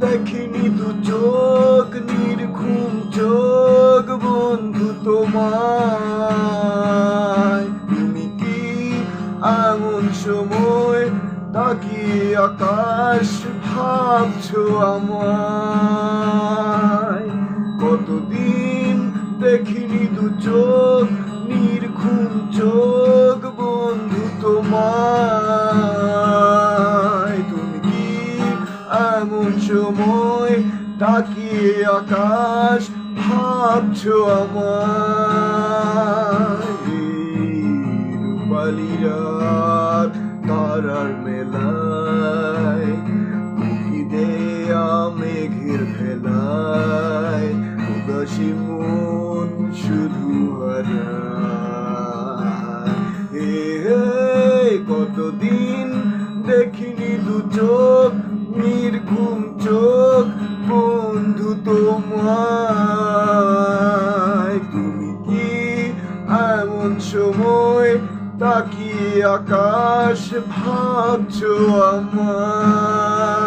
দেখিনি দু চোখ নির্ঘুম চোখ বন্ধু তোমায়। তুমি কি এমন সময় তাকিয়ে আকাশ ভাবছো আমায়? কতদিন দেখিনি দু চোখ নির্ঘুম চোখ বন্ধু তোমায়। তুমি কি এমন সময় তাকিয়ে আকাশ ভাবছো আমায়? রূপালি রাত তারার মেলায় উকি দেয়া মেঘের ভেলায় উদাসী মন শুধু হারায়। কতদিন দেখিনি দু চোখ নির্ঘুম চোখ বন্ধু তোমায়। তুমি কি এমন সময় তাকিয়ে আকাশ ভাবছো আমায়?